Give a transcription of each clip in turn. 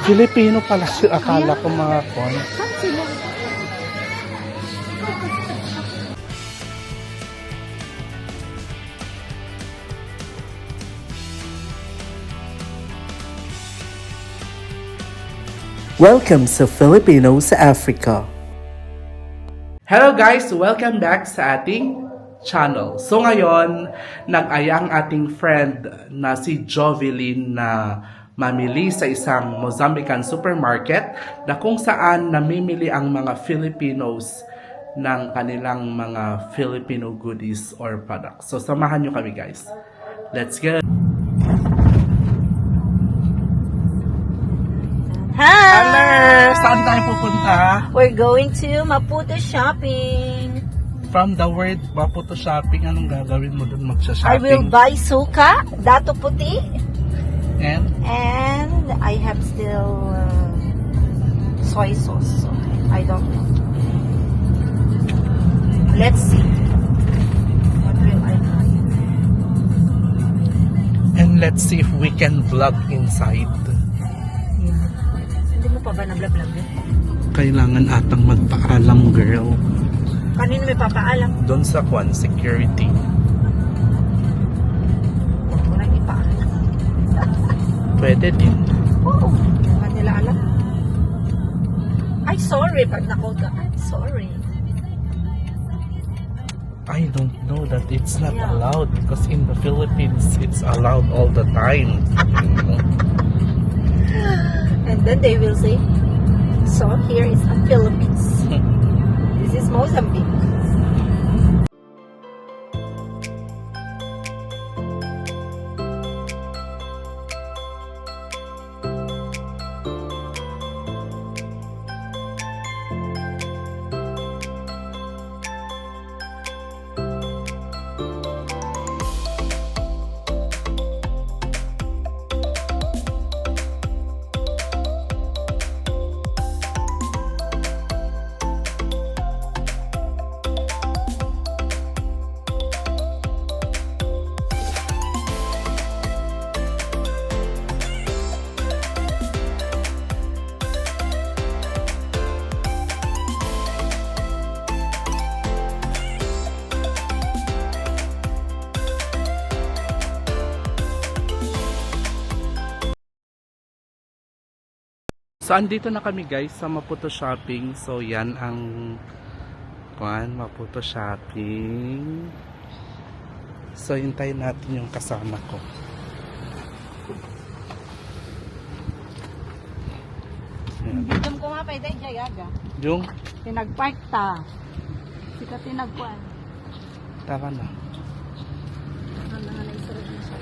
Filipino pala siya. Akala ko mga kon. Saan sila? Welcome sa Filipino sa Africa. Hello guys! Welcome back sa ating channel. So ngayon, nag-ayang ating friend na si Jovelyn na mamili sa isang Mozambican supermarket na kung saan namimili ang mga Filipinos ng kanilang mga Filipino goodies or products. So samahan nyo kami guys. Let's go! Hi! Hello! Saan tayo pupunta? We're going to Maputo shopping. From the word Maputo shopping, anong gagawin mo doon magsha-shopping? I will buy suka, dato puti, And? and I have still soy sauce. So I don't know. Let's see. What will I buy? And let's see if we can vlog inside. Yeah. Hindi mo pa ba na-vlog yun? Kailangan atang magpaalam, girl. Kanino may papaalam? Doon sa Kwan Security. Huwag mo nang ipaalam. Pwede din. Oo. Hindi nga nila alam. Ay, sorry. Pag na-code ka, I'm sorry. I don't know that it's not Yeah. allowed because in the Philippines, it's allowed all the time. And then they will say, so here is the Philippines. This is Mozambique. So, andito na kami guys sa Maputo Shopping. So, yan ang Kwan, Maputo Shopping. So, hintayin natin yung kasama ko. Yan. Dito ko nga pwede jayaga. Yung, Tinagpark ta. Sika tinagpuan. tara na. Ano nga naisarap na siya.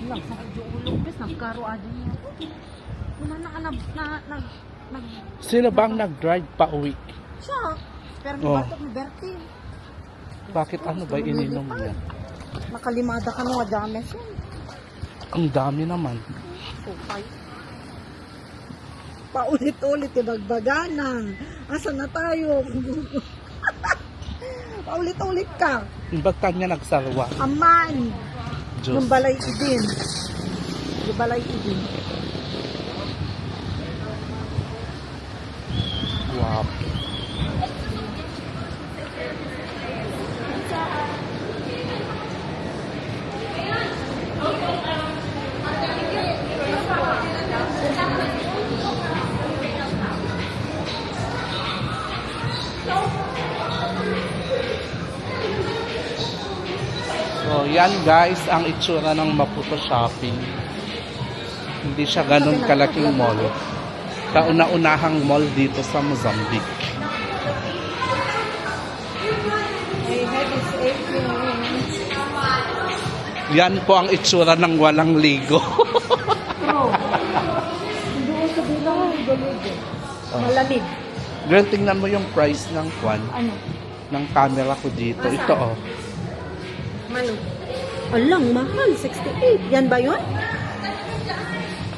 Lang, sa kadyo ulog bis, nagkaro adyo niya. Una nag Sino bang nag-drive pa uwi? siya. Pero Oh. batok ni Bertie. Bakit ano ba ininom niya? Nakalimada ka nung adame siya. Ang dami naman. Kupay. Paulit-ulit ibagbaganan. Asa na tayo? Paulit-ulit ka. Imbagtan niya nagsarwa. Aman. Diyos. Yung balay idin. Yung balay idin. Wow. So, yan guys, ang itsura ng Maputo Shopping. Hindi siya ganun kalaking mall. Kauna-unahang mall dito sa Mozambique. Yan po ang itsura ng walang ligo. Doon sa bilang ligo-ligo. Malamig. Girl, tingnan mo yung price ng kwan, Ano? ng camera ko dito. Ito oh. Mano? Alang, mahal. 68. Yan ba yun?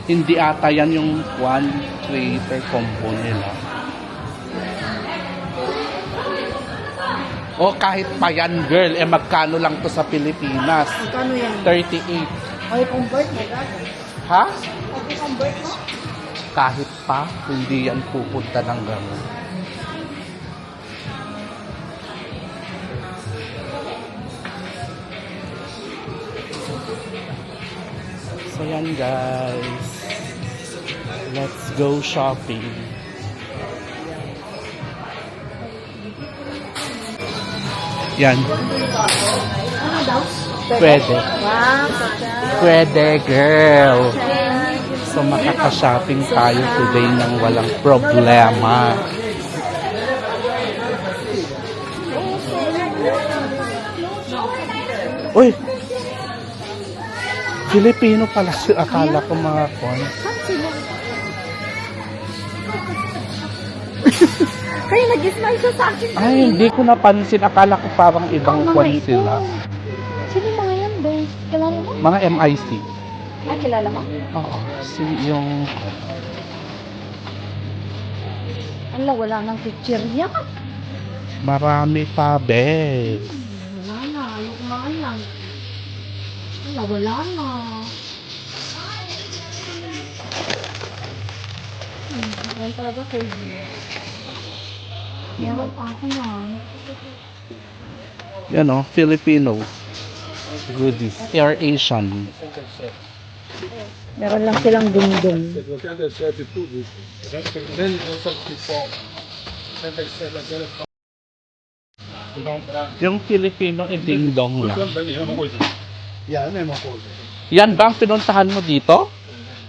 Hindi ata yan yung one creator combo nila. O kahit pa yan girl, magkano lang to sa Pilipinas? Magkano yan? 38. Ay, convert na gagawin. Ha? Pag-convert mo? Kahit pa, hindi yan pupunta ng gano'n. So yan guys. Let's go shopping. Yan. Ano daw? Pwede. Wow, Pwede, girl. So makaka-shopping tayo today nang walang problema. Uy! Filipino pala. Akala ko mga kon. Kaya nag-smile siya sa akin. Ay, hindi ko napansin. Akala ko parang ibang kwan sila. Sino mga yan, be? Kilala mo? Mga MIC. Ay, kilala mo? Oo. Yung... Ala, wala nang picture niya. Marami pa, bes. Wala na, ayoko na lang. Ala, wala na. Ganyan talaga ko. Meron pa ako na. Yan o, Filipino. Goodies. They are Asian. Meron lang silang dungdung. Yung Filipino, ding-dong lang. Yeah, la même chose. Yan ba ang pinuntahan mo dito?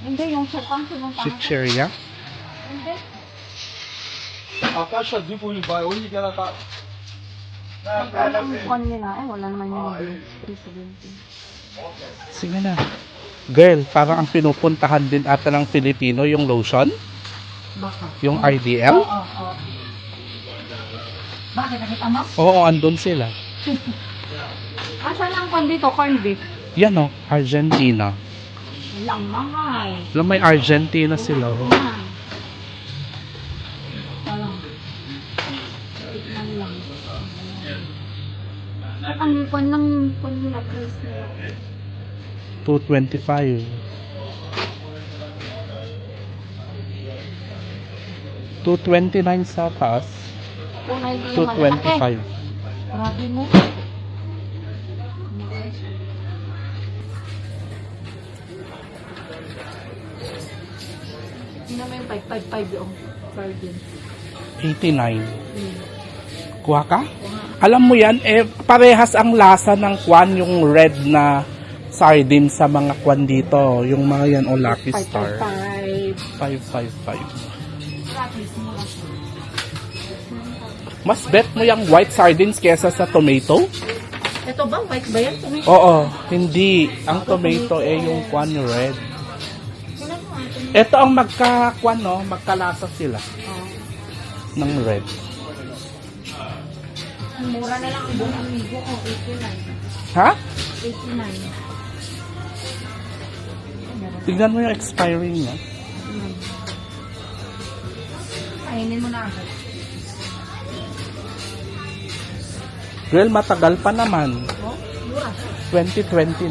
Hindi, yung sukang sinuntahan. Chicheria? Hindi. A caixa de punho vai, onde que ela tá? Ang kon nila, wala naman yung presidente. Sige na. Girl, parang ang pinupuntahan din ata ng Filipino yung lotion? Baka. Yung RDL? Oo. Bakit? Nakita mo? Oo, andun sila. Asan ang kon dito? Corn beef? Yan o, Argentina. Lang mahal. Alam, may Argentina sila. Oh. Parang. Tikman lang. At ang kon na price nila. 225. 229 sa taas. Kung hindi yung malaki. 225. Grabe mo. Tingnan mo yung 555 yung sardine. 89. Kuha ka? Alam mo yan, parehas ang lasa ng kwan, yung red na sardine sa mga kwan dito. Yung mga yan, o Lucky Star. 555. 555. Mas bet mo yung white sardines kesa sa tomato? Ito ba? White ba yan? Oo, hindi. Ang tomato yung kwan red. Ito ang magka-kwan, no? Magkalasa sila ng red. Ang mura na lang ang buong amigo ko. 89. Ha? 89. Tignan mo yung expiry niya. Kainin mo na agad. Well, matagal pa naman. Oh, mura. 2029.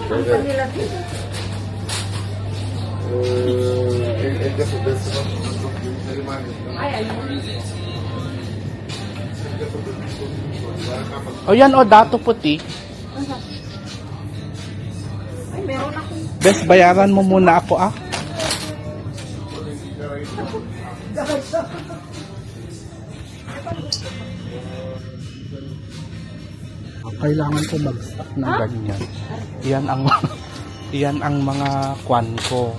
Ang kanila dito. Ay, ayun. O yan, o dato puti. Ay, meron akong Bes, bayaran mo muna ako ah. Kailangan ko mag-stock ng ganyan. Yan ang mga kwan ko.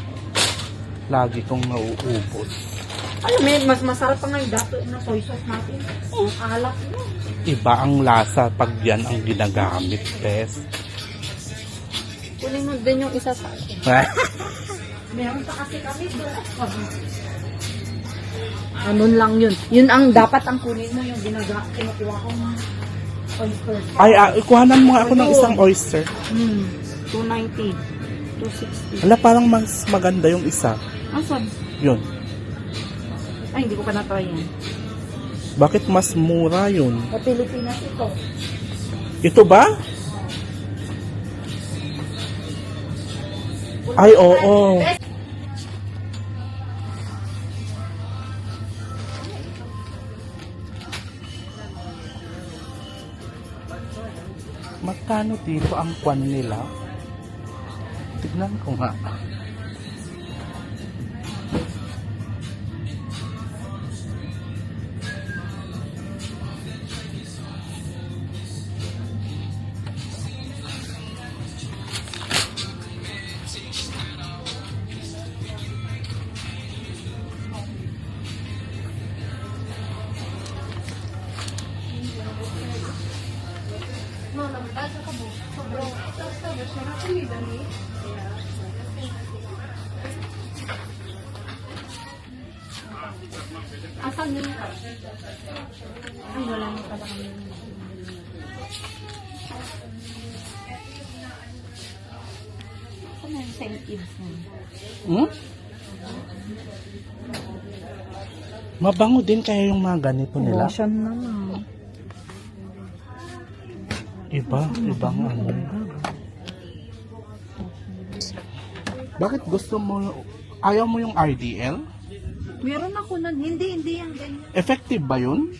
Lagi kong nauubos. alam mo, mas masarap pa nga yung dato na soy sauce natin. Ang alak mo. Iba ang lasa pag yan ang ginagamit, bes. Kunin mo din yung isa sa akin. Meron pa kasi kami doon. Ano lang yun. Yun ang dapat ang kunin mo yung kinukuha kong oyster. Ay, kuhanan mo nga ako ng isang oyster. 290. 260. Wala, parang mas maganda yung isa. Asan? Yun. Ay, hindi ko pa na-try yan. Bakit mas mura yun? Sa Pilipinas ito. Ito ba? Ay, oo. Magkano dito ang kwan nila? Tignan ko nga. Asan yun? Ay, wala na pala kami. Saan na yung St. Ives na? Hmm? Mabango din kaya yung mga ganito nila. Lotion naman. Ibang ano. Bakit gusto mo, ayaw mo yung RDL? Meron ako nun. Hindi yan ganyan. Effective ba yun?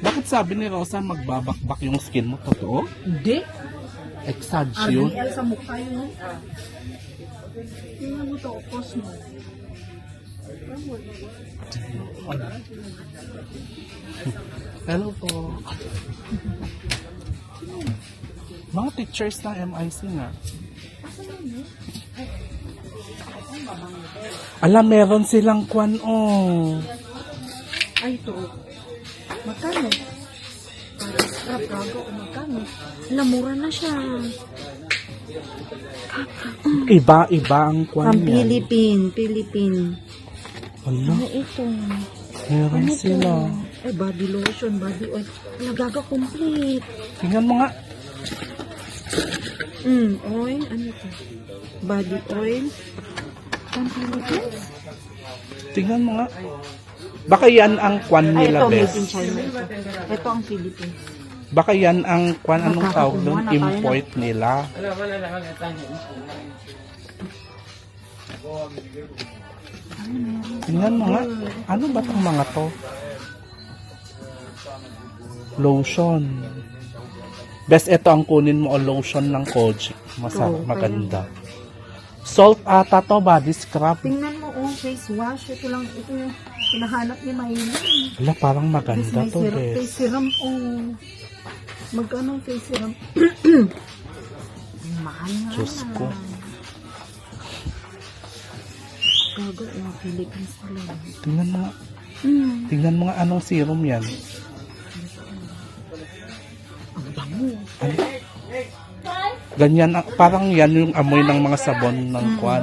Bakit sabi ni Rosa magbabakbak yung skin mo? Totoo? Hindi. Exage yun? RDL sa mukha yun. Tingnan mo to, Cosmo. Hello po. Mga teachers ng MIC nga. Alam, meron silang kwan, oh. Ay, ito. Magkano? Scrap gago. Magkano? Alam, mura na siya. Iba ang kwan From yan. Philippine. Ano? Ano ito? Meron Ano sila. to? Ay, body lotion, body oil. Nagaga complete. Tingnan mo nga. Oil. Ano ito? Body oil. From Philippines? Tingnan mo nga. Baka yan ang kwan Ay, nila, ito, made best. in China. Ito ang Philippines. Baka yan ang kwan, anong tawag doon? Nakakakuha na tayo Import nila. Tingnan mo nga. Ano ba itong mga to? Lotion. Best, ito ang kunin mo o lotion ng Kojic. Ito, Maganda. Salt ata to, body scrub. Tingnan mo, face wash. Ito lang, ito yung hinahanap ni Maylin. Wala, parang Tapos maganda may to, face best. serum, Magkano ang face serum? Mahal nga. Diyos ko. Gago, Philippines pala. Tingnan mo nga. Tingnan mo nga anong serum yan. Ang bango. Ano? Ganyan, parang yan yung amoy ng mga sabon ng kwan.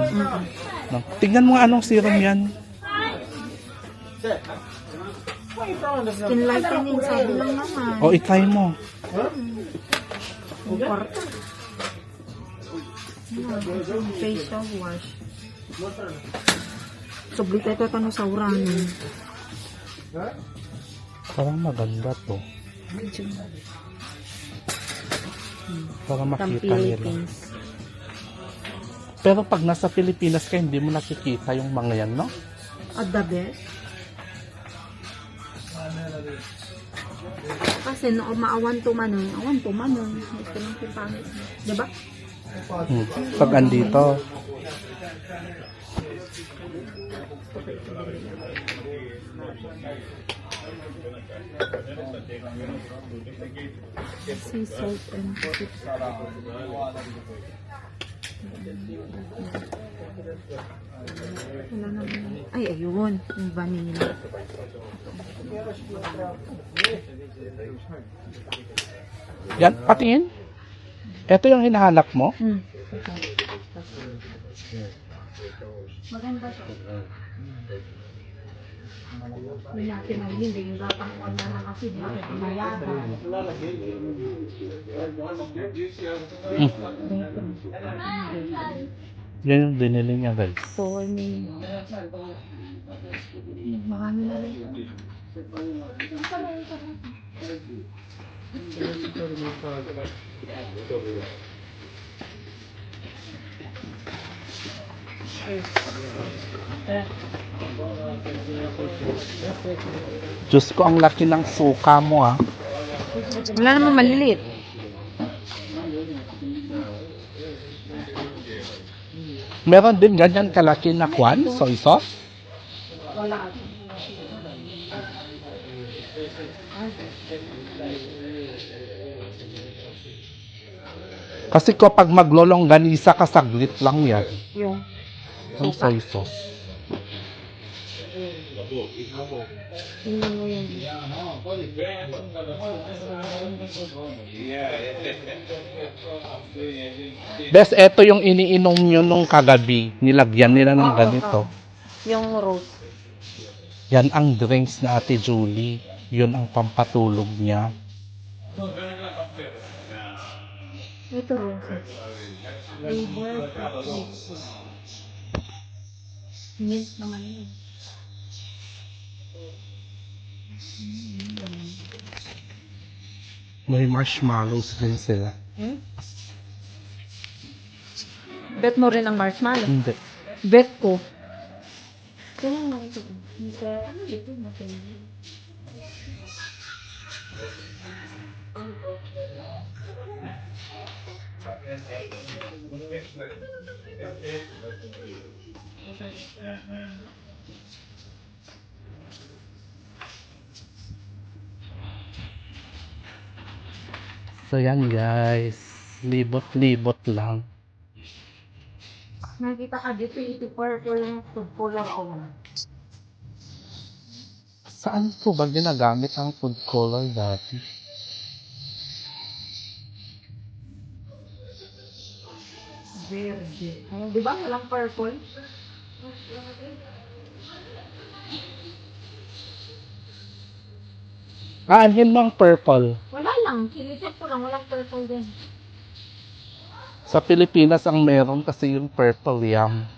Tingnan mo nga anong serum yan. Skin lightening, sabi lang naman. O, itry mo. Ang kwarta. Facial wash. Sobrita ito tanong sa uranan. Parang maganda to. Para From makita nila. Philippines. Pero pag nasa Pilipinas ka, hindi mo nakikita yung mga yan, no? At the best. Kasi no, maawan to manon. Awan to manon. Gusto lang yung pangit. Diba? Pag andito. Sea salt and pepper. Wala naman. Ay, ayun. Yung vanilla. Yan, patingin. Ito yung hinahanap mo. Maganda siya. Hindi natin ang hindi yung datang wala na kasi mayaba. Yan yung binili niya, guys. For me. Marami na rin. Diyos ko, ang laki ng suka mo, ah. Wala naman maliliit. Meron din ganyan kalaki na kwan, soy sauce. Kasi kapag maglolongganisa ka, saglit lang yan. Yung soy sauce. Bes, eto yung iniinom nyo nung kagabi. Nilagyan nila ng ganito. Yung rose. Yan ang drinks na Ate Julie. Yun ang pampatulog niya. Ito roses. Flavor mint naman yun. May marshmallows din sila. Bet mo rin ang marshmallow. Hindi. Bet ko. Kaya nga ito. Ito na So yan guys. Libot-libot lang. nakita ka dito, ito purple yung food color ko. Saan po ba ginagamit ang food color dati? Verde. Di ba walang purple? Aanhin mo ang purple. Wala lang. Kilisip ko lang. Walang purple din. Sa Pilipinas ang meron kasi yung purple yam.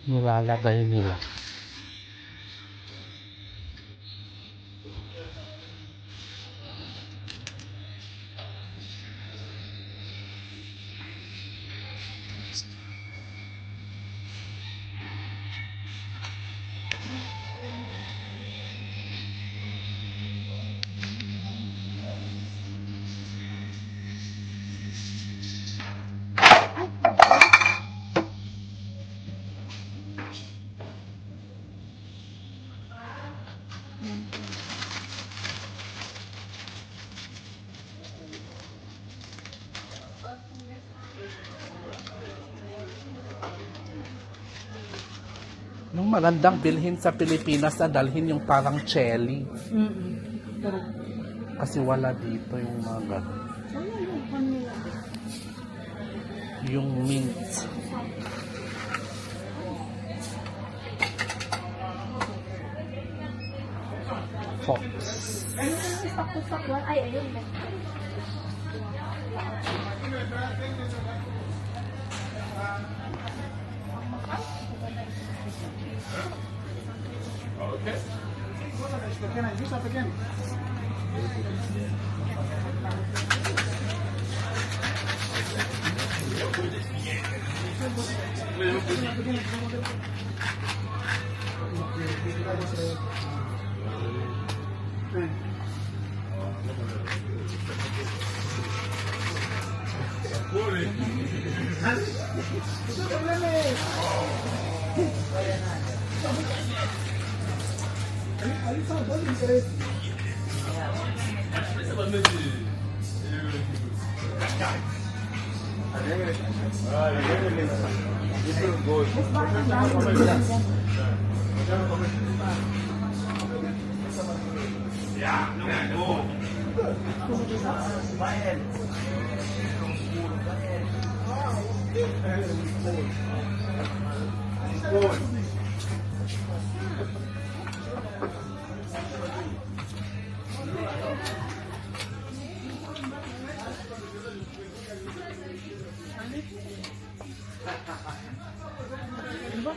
Nilalagay nila. Nung magandang bilhin sa Pilipinas na dalhin yung parang jelly. Kasi wala dito yung mga ganun. Yung mint. Fox. Ay, ayun.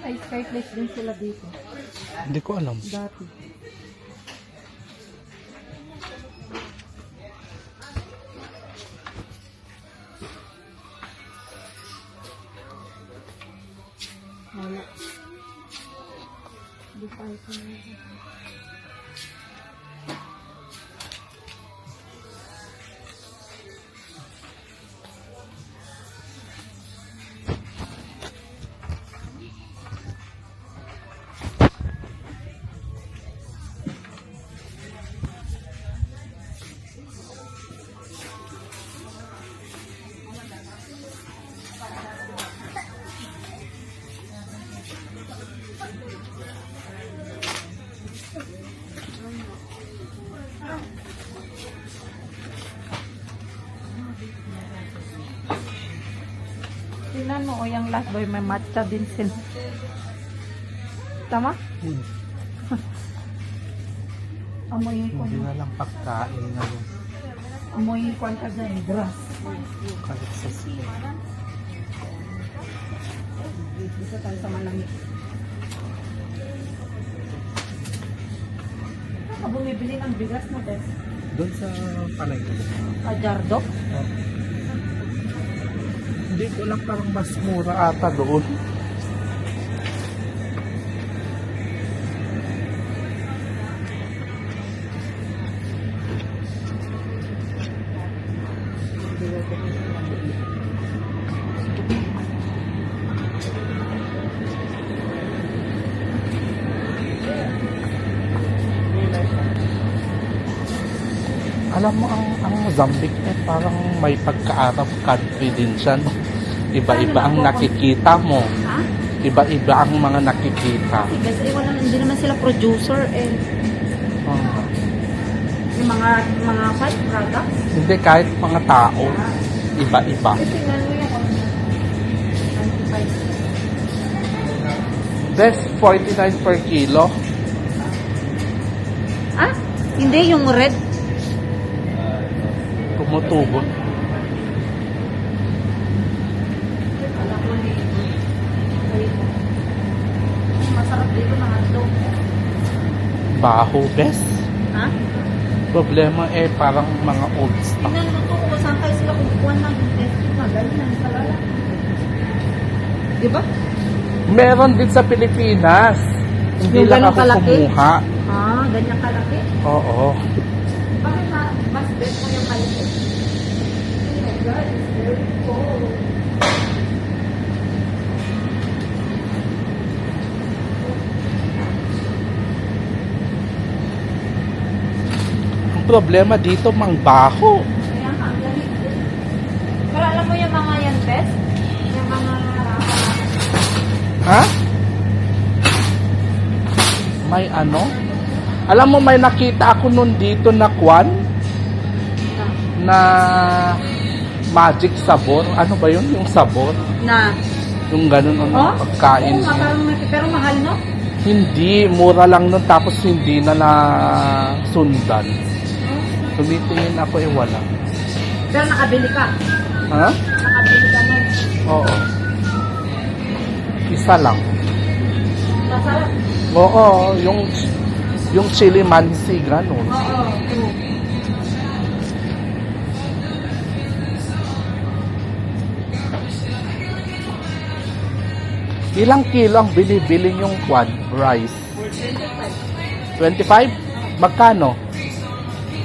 may sky place din sila dito. Hindi ko alam. Dati. Wala. Hindi pa ito na. Tingnan mo, o yung last boy, may matcha din sila. Tama? Amoy ko. Hindi na lang pagkain na yun. Amoy ko ka dyan, grass. Kahit sa Dito tayo sa malamig. Ka bumibili ng bigas mo, Tess? doon sa palengke. Ajardo? Hindi ko lang, parang mas mura ata doon. Alam mo, ang Mozambique parang may pagka-Arab country din siya, no? Iba-iba ang nakikita mo. Ha? Iba-iba ang mga nakikita. Kasi wala, hindi naman sila producer eh. Oh. Yung mga fight products. Hindi, kahit mga tao. Iba-iba. Kasi tingnan mo yung 95. Best 49 per kilo. Ah? Hindi, yung red. Tumutubo. Masarap dito mga hotdog. Baho, best. Ha? Problema parang mga old stock. Tingnan mo to kung saan kayo sila kumukuha ng testing na ganyan sa lala. Diba? Meron din sa Pilipinas. Hindi Yung lang ganun ako kalaki? kumuha. Ah, ganyan kalaki. Oo. Bakit mas best mo yung kalaki? Oh my God, it's very cold. Ang problema dito, mang baho. Kaya nga, ang lamig din. Pero alam mo yung mga yan, best? Yung mga... Ha? May ano? Alam mo, may nakita ako nun dito na kwan? Na magic sabor. Ano ba yun? Yung sabor? Na? Yung ganun ano, pagkain. Oo, nga, parang pero mahal, no? Hindi, mura lang nun tapos hindi na sundan. Tumitingin ako wala. Pero nakabili ka. Ha? Nakabili ka nun. Oo. Isa lang. Masarap. Oo, yung chili mansi, ganun. Oo, true. Ilang kilo ang binibili yung kwan, rice? 25? Magkano?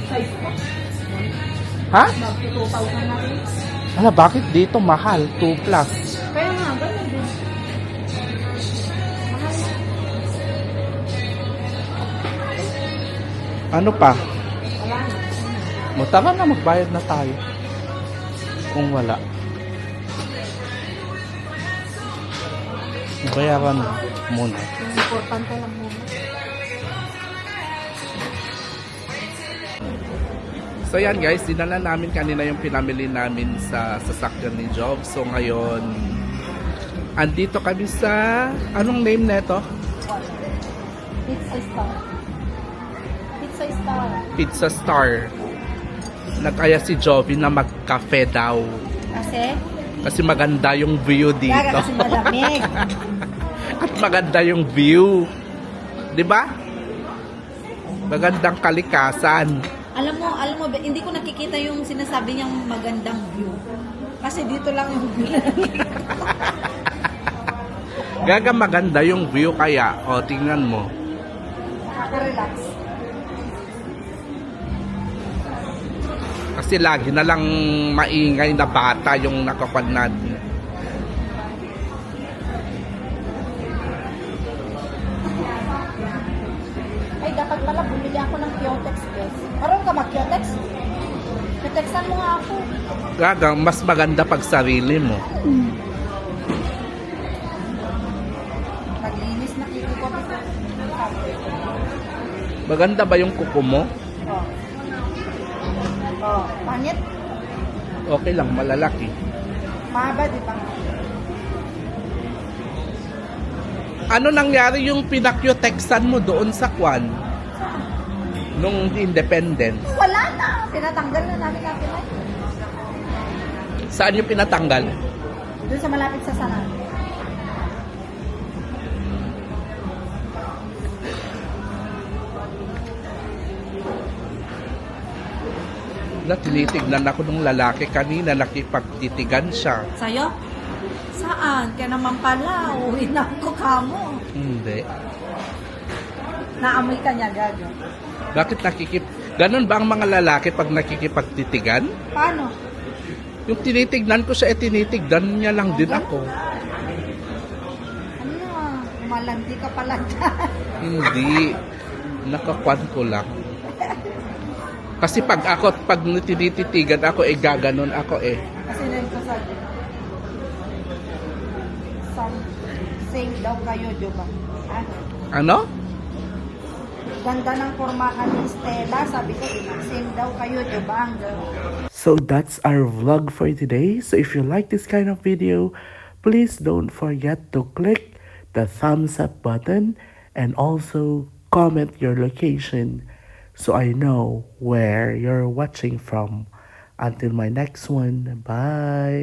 Size pa. Ha? Mag-2,000 na rin. Ala, bakit dito mahal? 2 plus. Kaya nga, ganun din. Mahal. Ano pa? Wala na. Tara na, magbayad na tayo. Kung wala. Bayaran muna. Yung importante lang muna. So yan guys, dinala namin kanina yung pinamili namin sa sasakyan ni Job. So ngayon, andito kami sa, anong name neto? Pizza Star. Pizza Star. Pizza Star. Nagkaya si Joby na magkafe daw. Kasi? Kasi maganda yung view dito. Kasi malamig. At maganda yung view. 'Di ba? Magandang kalikasan. Alam mo, hindi ko nakikita yung sinasabi niyang magandang view. Kasi dito lang yung view. Gaga maganda yung view kaya. O, tingnan mo. Nakaka-relax. Kasi lagi na lang maingay na bata yung nakapanad. Ay, dapat pala bumili ako ng Kyotex, guys. Marunong ka mag-Kyotex? Kyotexan mo nga ako. Gaga, mas maganda pag sarili mo. Naglinis na kiko ko. Maganda ba yung kuko mo? Oh. Oh, pangit. Okay lang, malalaki. Mahaba, di ba? Ano nangyari yung pinakyo-texan mo doon sa Kwan? Nung Independence? Wala na. Pinatanggal na namin natin. Saan yung pinatanggal? Doon sa malapit sa Sanan. Na tinitignan ako ng lalaki kanina, nakipagtitigan siya. Sa'yo? Saan? Kaya naman pala, uwi na ako kamo. Hindi. Naamoy ka niya, gago. Bakit Ganon ba ang mga lalaki pag nakikipagtitigan? Paano? Yung tinitignan ko siya, tinitignan niya lang din ako. Ano? Umalandi ka pala dyan. Hindi. Nakakwan ko lang. Kasi pag tinititigan ako, gaganon ako eh. Kasi nagsasabi. Same daw kayo, diba? Ha? Ano? Ganda ng pormahan ni Stella. Sabi ko, same daw kayo, diba? So that's our vlog for today. So if you like this kind of video, please don't forget to click the thumbs up button and also comment your location so I know where you're watching from. Until my next one, bye!